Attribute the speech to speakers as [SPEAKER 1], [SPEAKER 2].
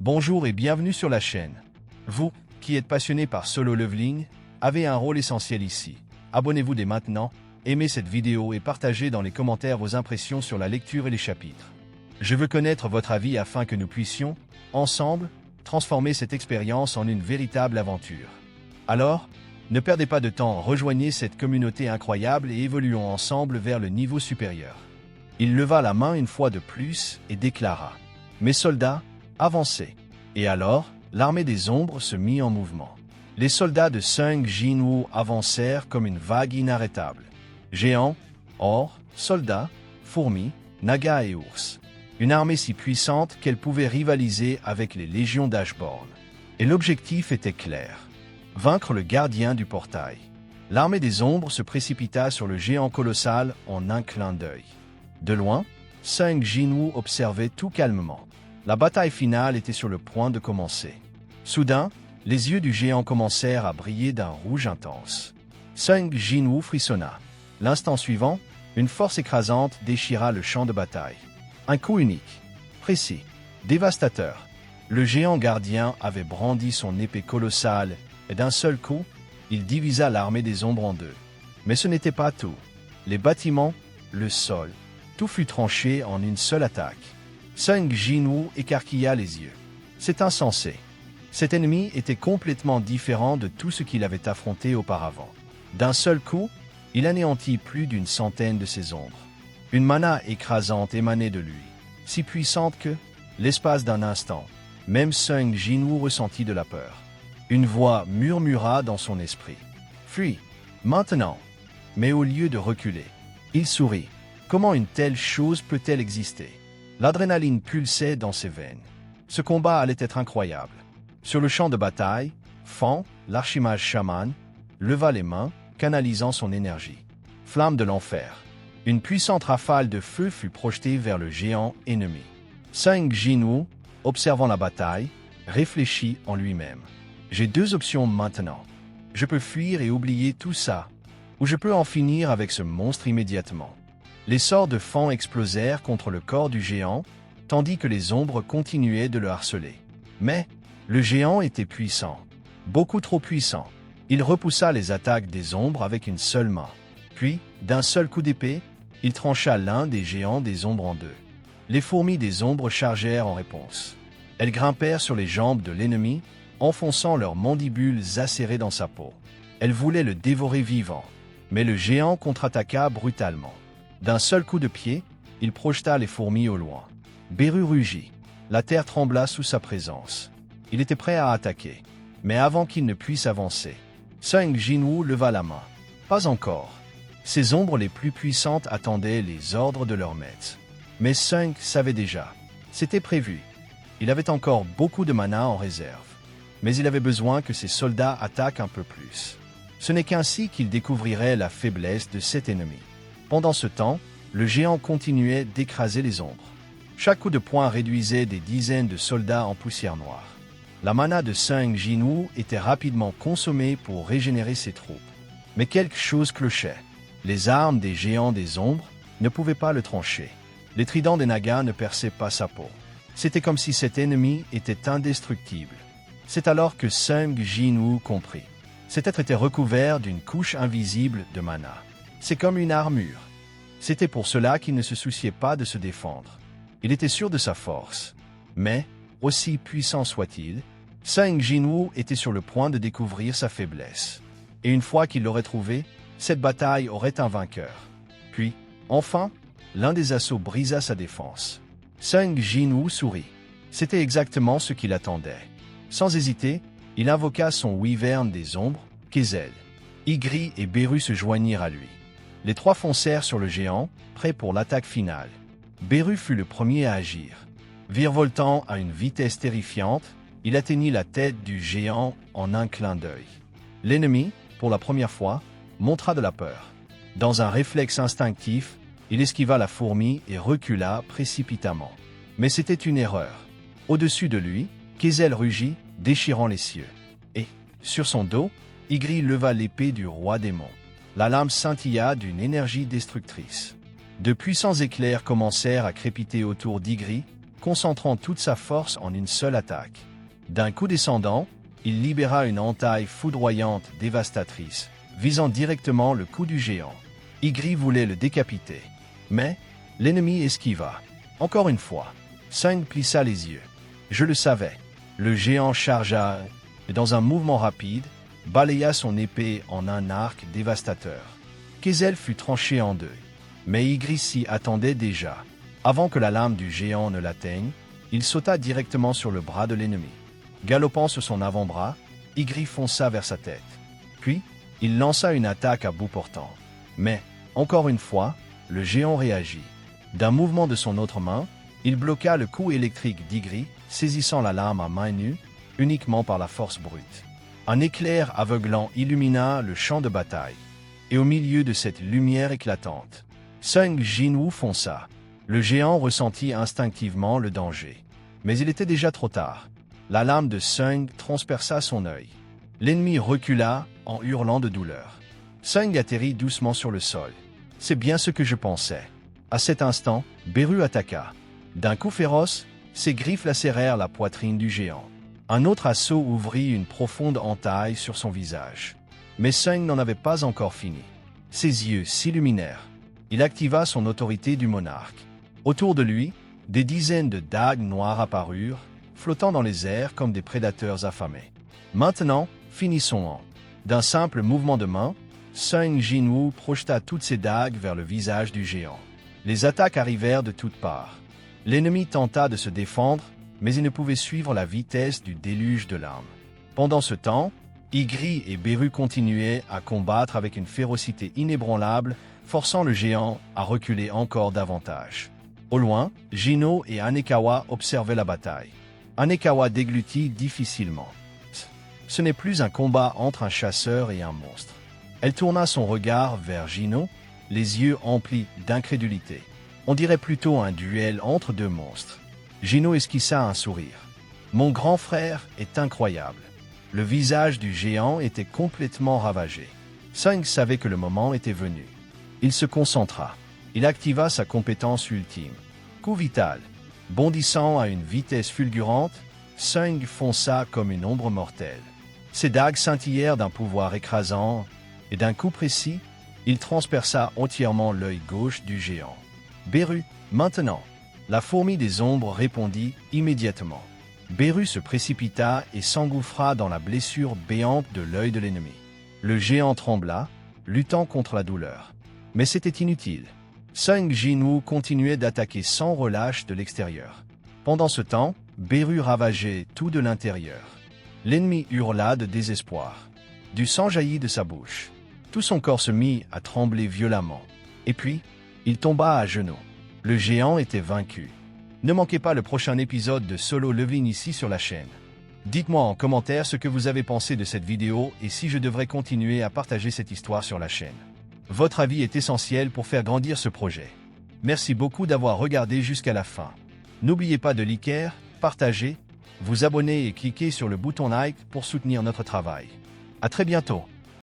[SPEAKER 1] Bonjour et bienvenue sur la chaîne. Vous, qui êtes passionné par solo leveling, avez un rôle essentiel ici. Abonnez-vous dès maintenant, aimez cette vidéo et partagez dans les commentaires vos impressions sur la lecture et les chapitres. Je veux connaître votre avis afin que nous puissions, ensemble, transformer cette expérience en une véritable aventure. Alors, ne perdez pas de temps, rejoignez cette communauté incroyable et évoluons ensemble vers le niveau supérieur. Il leva la main une fois de plus et déclara « Mes soldats, avancez !» Et alors, l'armée des ombres se mit en mouvement. Les soldats de Sung Jinwoo avancèrent comme une vague inarrêtable. Géants, orques, soldats, fourmis, nagas et ours. Une armée si puissante qu'elle pouvait rivaliser avec les légions d'Ashborn. Et l'objectif était clair. Vaincre le gardien du portail. L'armée des ombres se précipita sur le géant colossal en un clin d'œil. De loin, Sung Jinwoo observait tout calmement. La bataille finale était sur le point de commencer. Soudain, les yeux du géant commencèrent à briller d'un rouge intense. Sung Jinwoo frissonna. L'instant suivant, une force écrasante déchira le champ de bataille. Un coup unique, précis, dévastateur. Le géant gardien avait brandi son épée colossale et d'un seul coup, il divisa l'armée des ombres en deux. Mais ce n'était pas tout. Les bâtiments, le sol, tout fut tranché en une seule attaque. Sung Jinwoo écarquilla les yeux. C'est insensé. Cet ennemi était complètement différent de tout ce qu'il avait affronté auparavant. D'un seul coup, il anéantit plus d'une centaine de ses ombres. Une mana écrasante émanait de lui, si puissante que, l'espace d'un instant, même Sung Jinwoo ressentit de la peur. Une voix murmura dans son esprit. « Fuis, maintenant !» Mais au lieu de reculer, il sourit. Comment une telle chose peut-elle exister? L'adrénaline pulsait dans ses veines. Ce combat allait être incroyable. Sur le champ de bataille, Fan, l'archimage chaman, leva les mains, canalisant son énergie. Flamme de l'enfer. Une puissante rafale de feu fut projetée vers le géant ennemi. Sung Jinwoo, observant la bataille, réfléchit en lui-même. J'ai deux options maintenant. Je peux fuir et oublier tout ça, ou je peux en finir avec ce monstre immédiatement. Les sorts de Fan explosèrent contre le corps du géant, tandis que les ombres continuaient de le harceler. Mais le géant était puissant, beaucoup trop puissant. Il repoussa les attaques des ombres avec une seule main. Puis, d'un seul coup d'épée, il trancha l'un des géants des ombres en deux. Les fourmis des ombres chargèrent en réponse. Elles grimpèrent sur les jambes de l'ennemi, enfonçant leurs mandibules acérées dans sa peau. Elles voulaient le dévorer vivant, mais le géant contre-attaqua brutalement. D'un seul coup de pied, il projeta les fourmis au loin. Beru rugit. La terre trembla sous sa présence. Il était prêt à attaquer, mais avant qu'il ne puisse avancer, Sung Jinwoo leva la main. Pas encore. Ses ombres les plus puissantes attendaient les ordres de leur maître. Mais Sung savait déjà. C'était prévu. Il avait encore beaucoup de mana en réserve. Mais il avait besoin que ses soldats attaquent un peu plus. Ce n'est qu'ainsi qu'il découvrirait la faiblesse de cet ennemi. Pendant ce temps, le géant continuait d'écraser les ombres. Chaque coup de poing réduisait des dizaines de soldats en poussière noire. La mana de Sung Jinwoo était rapidement consommée pour régénérer ses troupes. Mais quelque chose clochait. Les armes des géants des ombres ne pouvaient pas le trancher. Les tridents des nagas ne perçaient pas sa peau. C'était comme si cet ennemi était indestructible. C'est alors que Sung Jinwoo comprit. Cet être était recouvert d'une couche invisible de mana. C'est comme une armure. C'était pour cela qu'il ne se souciait pas de se défendre. Il était sûr de sa force. Mais, aussi puissant soit-il, Sung Jinwoo était sur le point de découvrir sa faiblesse. Et une fois qu'il l'aurait trouvée, cette bataille aurait un vainqueur. Puis, enfin, l'un des assauts brisa sa défense. Sung Jinwoo sourit. C'était exactement ce qu'il attendait. Sans hésiter, il invoqua son wyvern des ombres, Kezel. Ygri et Beru se joignirent à lui. Les trois foncèrent sur le géant, prêts pour l'attaque finale. Beru fut le premier à agir. Virevoltant à une vitesse terrifiante, il atteignit la tête du géant en un clin d'œil. L'ennemi, pour la première fois, montra de la peur. Dans un réflexe instinctif, il esquiva la fourmi et recula précipitamment. Mais c'était une erreur. Au-dessus de lui, Kezel rugit, déchirant les cieux. Et, sur son dos, Ygri leva l'épée du roi démon. La lame scintilla d'une énergie destructrice. De puissants éclairs commencèrent à crépiter autour d'Ygri, concentrant toute sa force en une seule attaque. D'un coup descendant, il libéra une entaille foudroyante, dévastatrice, visant directement le cou du géant. Igri voulait le décapiter. Mais l'ennemi esquiva. Encore une fois, Sung plissa les yeux. Je le savais. Le géant chargea et, dans un mouvement rapide, balaya son épée en un arc dévastateur. Kezel fut tranché en deux. Mais Igri s'y attendait déjà. Avant que la lame du géant ne l'atteigne, il sauta directement sur le bras de l'ennemi. Galopant sur son avant-bras, Igri fonça vers sa tête. Puis, il lança une attaque à bout portant. Mais, encore une fois, le géant réagit. D'un mouvement de son autre main, il bloqua le coup électrique d'Igri, saisissant la lame à main nue, uniquement par la force brute. Un éclair aveuglant illumina le champ de bataille. Et au milieu de cette lumière éclatante, Sung Jinwoo fonça. Le géant ressentit instinctivement le danger. Mais il était déjà trop tard. La lame de Sung transperça son œil. L'ennemi recula en hurlant de douleur. Sung atterrit doucement sur le sol. C'est bien ce que je pensais. À cet instant, Beru attaqua. D'un coup féroce, ses griffes lacérèrent la poitrine du géant. Un autre assaut ouvrit une profonde entaille sur son visage. Mais Sung n'en avait pas encore fini. Ses yeux s'illuminèrent. Il activa son autorité du monarque. Autour de lui, des dizaines de dagues noires apparurent, flottant dans les airs comme des prédateurs affamés. Maintenant, finissons-en. D'un simple mouvement de main, Sung Jinwoo projeta toutes ses dagues vers le visage du géant. Les attaques arrivèrent de toutes parts. L'ennemi tenta de se défendre, mais il ne pouvait suivre la vitesse du déluge de larmes. Pendant ce temps, Igri et Beru continuaient à combattre avec une férocité inébranlable, forçant le géant à reculer encore davantage. Au loin, Jino et Anekawa observaient la bataille. Anekawa déglutit difficilement. Ce n'est plus un combat entre un chasseur et un monstre. Elle tourna son regard vers Jino, les yeux emplis d'incrédulité. On dirait plutôt un duel entre deux monstres. Jino esquissa un sourire. Mon grand frère est incroyable. Le visage du géant était complètement ravagé. Sung savait que le moment était venu. Il se concentra. Il activa sa compétence ultime. Coup vital. Bondissant à une vitesse fulgurante, Sung fonça comme une ombre mortelle. Ses dagues scintillèrent d'un pouvoir écrasant, et d'un coup précis, il transperça entièrement l'œil gauche du géant. Beru, maintenant. La fourmi des ombres répondit immédiatement. Beru se précipita et s'engouffra dans la blessure béante de l'œil de l'ennemi. Le géant trembla, luttant contre la douleur. Mais c'était inutile. Sung Jinwoo continuait d'attaquer sans relâche de l'extérieur. Pendant ce temps, Beru ravageait tout de l'intérieur. L'ennemi hurla de désespoir. Du sang jaillit de sa bouche. Tout son corps se mit à trembler violemment. Et puis, il tomba à genoux. Le géant était vaincu. Ne manquez pas le prochain épisode de Solo Leveling ici sur la chaîne. Dites-moi en commentaire ce que vous avez pensé de cette vidéo et si je devrais continuer à partager cette histoire sur la chaîne. Votre avis est essentiel pour faire grandir ce projet. Merci beaucoup d'avoir regardé jusqu'à la fin. N'oubliez pas de liker, partager, vous abonner et cliquer sur le bouton like pour soutenir notre travail. À très bientôt.